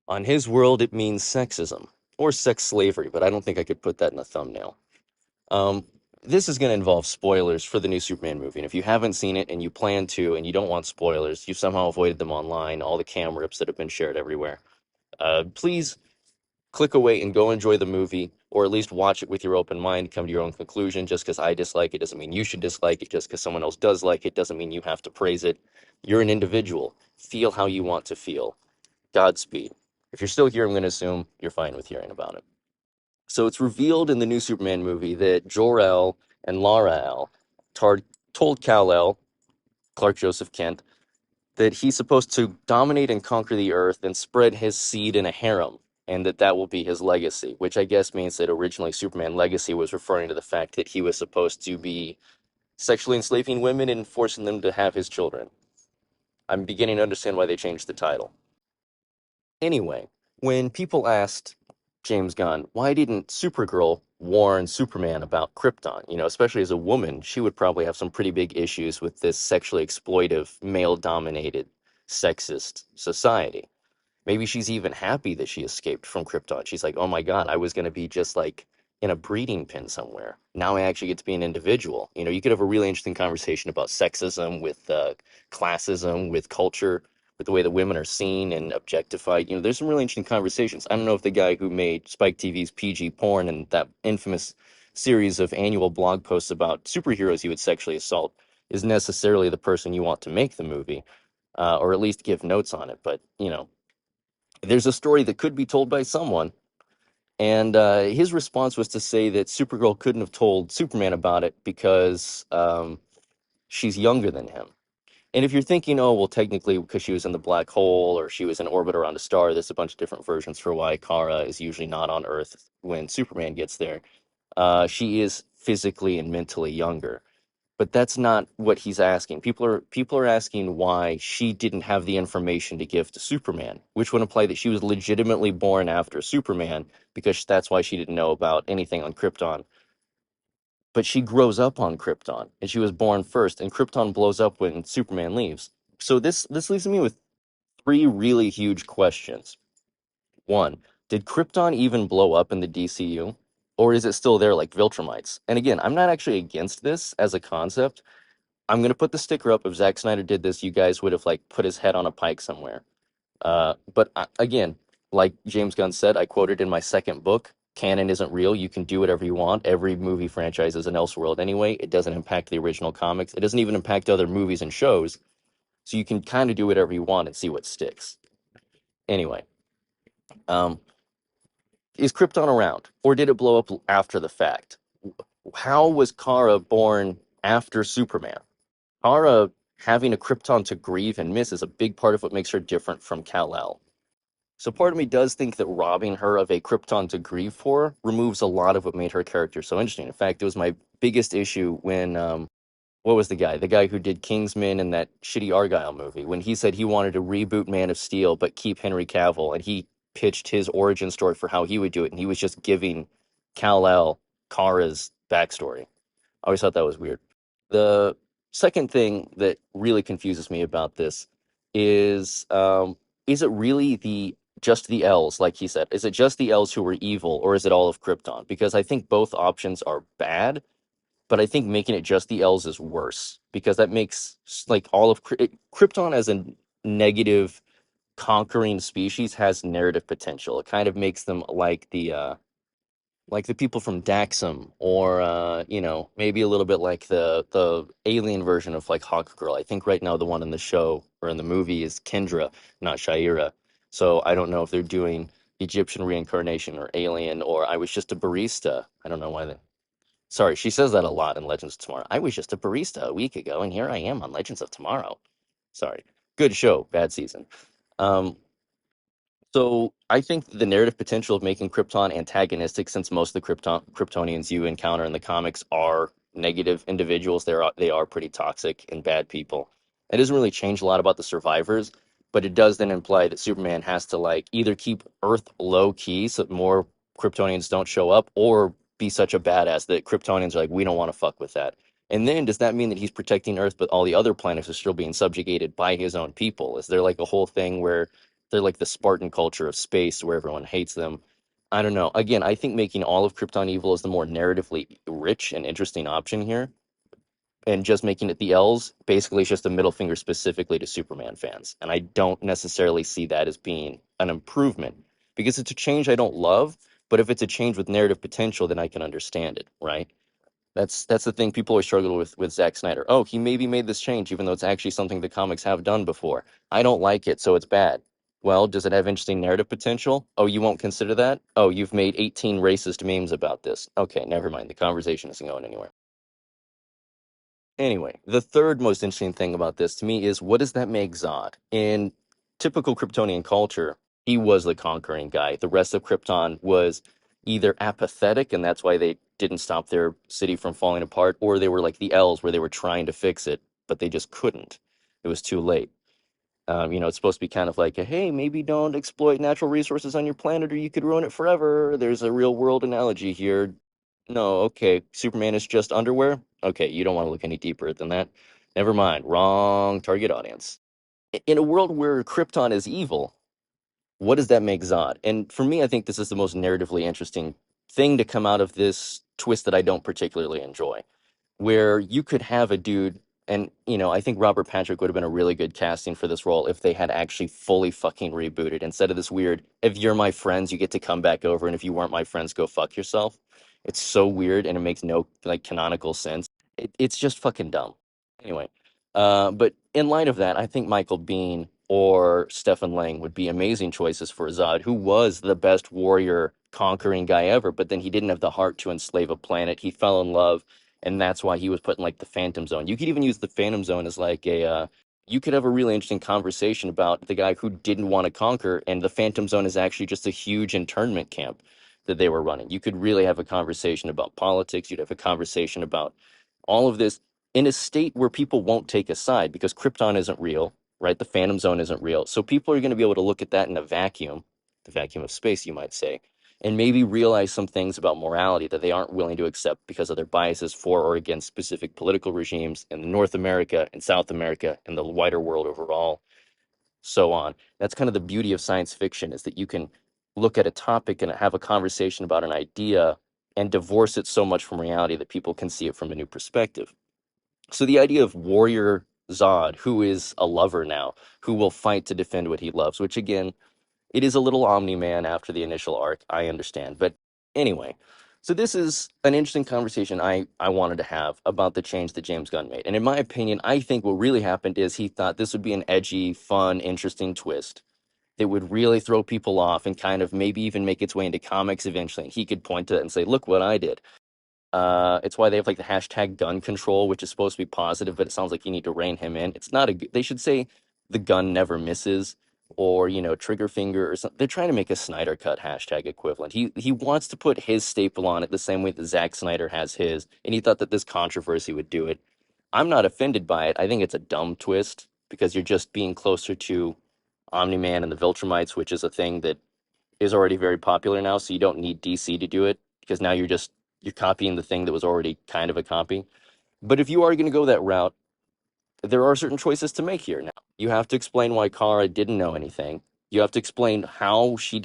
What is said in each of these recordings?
On his world, it means sexism or sex slavery, but I don't think I could put that in a thumbnail. Um, this is going to involve spoilers for the new Superman movie, and if you haven't seen it and you plan to, and you don't want spoilers, you've somehow avoided them online, all the cam rips that have been shared everywhere. Please click away and go enjoy the movie, or at least watch it with your open mind, come to your own conclusion. Just because I dislike it doesn't mean you should dislike it. Just because someone else does like it doesn't mean you have to praise it. You're an individual. Feel how you want to feel. Godspeed. If you're still here, I'm going to assume you're fine with hearing about it. So it's revealed in the new Superman movie that Jor-El and Lar-El told Kal-El, Clark Joseph Kent, that he's supposed to dominate and conquer the earth and spread his seed in a harem, and that will be his legacy, which I guess means that originally Superman Legacy was referring to the fact that he was supposed to be sexually enslaving women and forcing them to have his children. I'm beginning to understand why they changed the title. Anyway, when people asked James Gunn, why didn't Supergirl warn Superman about Krypton? You know, especially as a woman, she would probably have some pretty big issues with this sexually exploitive, male-dominated, sexist society. Maybe she's even happy that she escaped from Krypton. She's like, oh my God, I was going to be just like in a breeding pen somewhere. Now I actually get to be an individual. You know, you could have a really interesting conversation about sexism, with classism, with culture, with the way that women are seen and objectified. You know, there's some really interesting conversations. I don't know if the guy who made Spike TV's PG porn and that infamous series of annual blog posts about superheroes he would sexually assault is necessarily the person you want to make the movie, or at least give notes on it. But, you know, there's a story that could be told by someone. And his response was to say that Supergirl couldn't have told Superman about it because she's younger than him. And if you're thinking, oh, well, technically, because she was in the black hole or she was in orbit around a star, there's a bunch of different versions for why Kara is usually not on Earth when Superman gets there. She is physically and mentally younger. But that's not what he's asking. People are asking why she didn't have the information to give to Superman, which would imply that she was legitimately born after Superman, because that's why she didn't know about anything on Krypton. But she grows up on Krypton, and she was born first, and Krypton blows up when Superman leaves. So this leaves me with three really huge questions. One, did Krypton even blow up in the DCU? Or is it still there like Viltrumites? And again, I'm not actually against this as a concept. I'm gonna put the sticker up. If Zack Snyder did this, you guys would have like put his head on a pike somewhere. But again, like James Gunn said, I quoted in my second book, canon isn't real. You can do whatever you want. Every movie franchise is an Elseworld anyway. It doesn't impact the original comics. It doesn't even impact other movies and shows. So you can kind of do whatever you want and see what sticks. Anyway, um, is Krypton around, or did it blow up after the fact? How was Kara born after Superman? Kara having a Krypton to grieve and miss is a big part of what makes her different from Kal-El. So part of me does think that robbing her of a Krypton to grieve for removes a lot of what made her character so interesting. In fact, it was my biggest issue when what was the guy? The guy who did Kingsman and that shitty Argyle movie, when he said he wanted to reboot Man of Steel but keep Henry Cavill, and he pitched his origin story for how he would do it, and he was just giving Kal-El Kara's backstory. I always thought that was weird. The second thing that really confuses me about this is it really the just the L's, like he said? Is it just the L's who were evil, or is it all of Krypton? Because I think both options are bad, but I think making it just the L's is worse, because that makes like all of Krypton as a negative conquering species has narrative potential. It kind of makes them like the people from Daxam, or you know, maybe a little bit like the alien version of like Hawk Girl. I think right now the one in the show or in the movie is Kendra, not Shaira. So I don't know if they're doing Egyptian reincarnation or alien, or I was just a barista. I don't know why they. Sorry, she says that a lot in Legends of Tomorrow. I was just a barista a week ago, and here I am on Legends of Tomorrow. Sorry. Good show, bad season. Um, so I think the narrative potential of making Krypton antagonistic, since most of the Kryptonians you encounter in the comics are negative individuals, they are pretty toxic and bad people. It doesn't really change a lot about the survivors, but it does then imply that Superman has to like either keep Earth low key so that more Kryptonians don't show up, or be such a badass that Kryptonians are like, we don't want to fuck with that. And then does that mean that he's protecting Earth, but all the other planets are still being subjugated by his own people? Is there like a whole thing where They're like the Spartan culture of space where everyone hates them. I don't know. Again, I think making all of Krypton evil is the more narratively rich and interesting option here. And just making it the L's basically is just a middle finger specifically to Superman fans. And I don't necessarily see that as being an improvement because it's a change I don't love, but if it's a change with narrative potential, then I can understand it, right? That's the thing people always struggle with Zack Snyder. Oh, he maybe made this change, even though it's actually something the comics have done before. I don't like it, so it's bad. Well, does it have interesting narrative potential? Oh, you won't consider that? Oh, you've made 18 racist memes about this. Okay, never mind. The conversation isn't going anywhere. Anyway, the third most interesting thing about this to me is what does that make Zod? In typical Kryptonian culture, he was the conquering guy. The rest of Krypton was either apathetic, and that's why they didn't stop their city from falling apart, or they were like the Elves, where they were trying to fix it, but they just couldn't. It was too late. It's supposed to be kind of like, hey, maybe don't exploit natural resources on your planet or you could ruin it forever. There's a real world analogy here. No, okay, Superman is just underwear? Okay, you don't want to look any deeper than that. Never mind, wrong target audience. In a world where Krypton is evil, what does that make Zod? And for me, I think this is the most narratively interesting thing to come out of this twist that I don't particularly enjoy where you could have a dude, and I think Robert Patrick would have been a really good casting for this role if they had actually fully fucking rebooted instead of this weird, if you're my friends, you get to come back over, and if you weren't my friends, go fuck yourself. It's so weird and it makes no like canonical sense. It's just fucking dumb. Anyway, but in light of that, I think Michael Biehn or Stephen Lang would be amazing choices for Zod, who was the best warrior conquering guy ever, but then he didn't have the heart to enslave a planet. He fell in love, and that's why he was put in like the Phantom Zone. You could even use the Phantom Zone as like you could have a really interesting conversation about the guy who didn't want to conquer, and the Phantom Zone is actually just a huge internment camp that they were running. You could really have a conversation about politics. You'd have a conversation about all of this in a state where people won't take a side because Krypton isn't real, right? The Phantom Zone isn't real. So people are going to be able to look at that in a vacuum, the vacuum of space, you might say, and maybe realize some things about morality that they aren't willing to accept because of their biases for or against specific political regimes in North America and South America and the wider world overall, so on. That's kind of the beauty of science fiction is that you can look at a topic and have a conversation about an idea and divorce it so much from reality that people can see it from a new perspective. So the idea of warrior Zod, who is a lover now, who will fight to defend what he loves, which again, it is a little Omni-Man after the initial arc, I understand. But anyway, so this is an interesting conversation I wanted to have about the change that James Gunn made. And in my opinion, I think what really happened is he thought this would be an edgy, fun, interesting twist that would really throw people off and kind of maybe even make its way into comics eventually. And he could point to it and say, look what I did. It's why they have like the hashtag gun control, which is supposed to be positive, but it sounds like you need to rein him in. It's not they should say the gun never misses or, trigger finger or something. They're trying to make a Snyder cut hashtag equivalent. He wants to put his staple on it the same way that Zack Snyder has his, and he thought that this controversy would do it. I'm not offended by it. I think it's a dumb twist because you're just being closer to Omni-Man and the Viltrumites, which is a thing that is already very popular now, so you don't need DC to do it because now you're copying the thing that was already kind of a copy. But if you are going to go that route, there are certain choices to make here now. You have to explain why Kara didn't know anything. You have to explain how she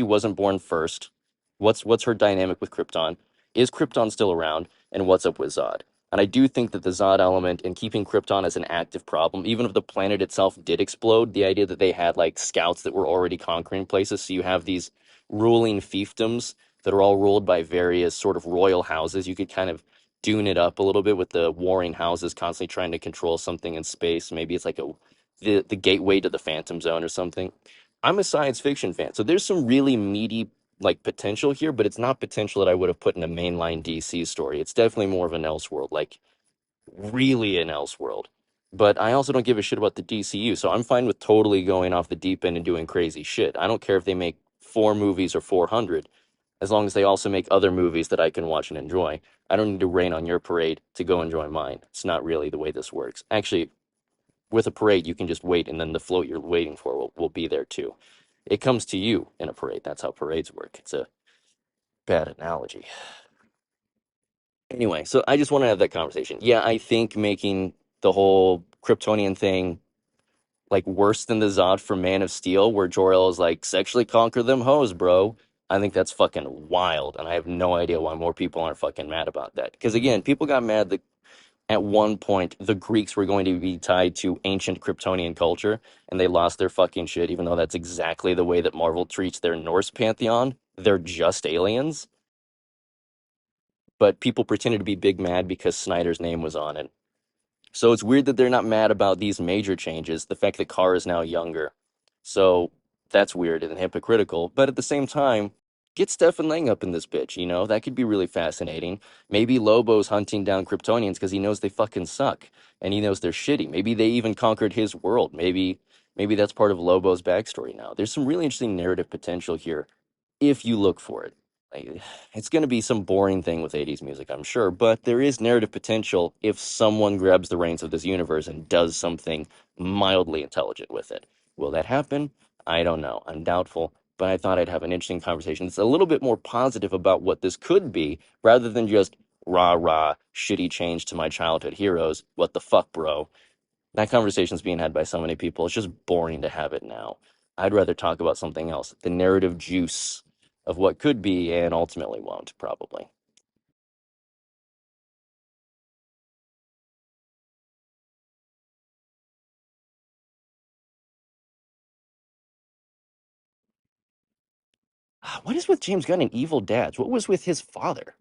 wasn't born first. What's her dynamic with Krypton? Is Krypton still around? And what's up with Zod? And I do think that the Zod element and keeping Krypton as an active problem, even if the planet itself did explode, the idea that they had like scouts that were already conquering places, so you have these ruling fiefdoms that are all ruled by various sort of royal houses. You could kind of tune it up a little bit with the warring houses constantly trying to control something in space. Maybe it's like the gateway to the Phantom Zone or something. I'm a science fiction fan, so there's some really meaty like potential here, but it's not potential that I would have put in a mainline DC story. It's definitely more of an Elseworld, like really an Elseworld. But I also don't give a shit about the DCU, so I'm fine with totally going off the deep end and doing crazy shit. I don't care if they make 4 movies or 400, as long as they also make other movies that I can watch and enjoy. I don't need to rain on your parade to go enjoy mine. It's not really the way this works. Actually, with a parade, you can just wait, and then the float you're waiting for will be there too. It comes to you in a parade. That's how parades work. It's a bad analogy. Anyway, so I just want to have that conversation. Yeah, I think making the whole Kryptonian thing like worse than the Zod from Man of Steel, where Jor-El is like, sexually conquer them hoes, bro. I think that's fucking wild, and I have no idea why more people aren't fucking mad about that. Because again, people got mad that at one point the Greeks were going to be tied to ancient Kryptonian culture, and they lost their fucking shit, even though that's exactly the way that Marvel treats their Norse pantheon. They're just aliens, but people pretended to be big mad because Snyder's name was on it. So it's weird that they're not mad about these major changes. The fact that Carr is now younger. So that's weird and hypocritical. But at the same time, get Stefan Lang up in this bitch, you know? That could be really fascinating. Maybe Lobo's hunting down Kryptonians because he knows they fucking suck and he knows they're shitty. Maybe they even conquered his world. Maybe that's part of Lobo's backstory now. There's some really interesting narrative potential here if you look for it. Like, it's going to be some boring thing with 80s music, I'm sure, but there is narrative potential if someone grabs the reins of this universe and does something mildly intelligent with it. Will that happen? I don't know. I'm doubtful, but I thought I'd have an interesting conversation. It's a little bit more positive about what this could be rather than just rah rah, shitty change to my childhood heroes. What the fuck, bro? That conversation's being had by so many people. It's just boring to have it now. I'd rather talk about something else. The narrative juice of what could be and ultimately won't, probably. What is with James Gunn and evil dads? What was with his father?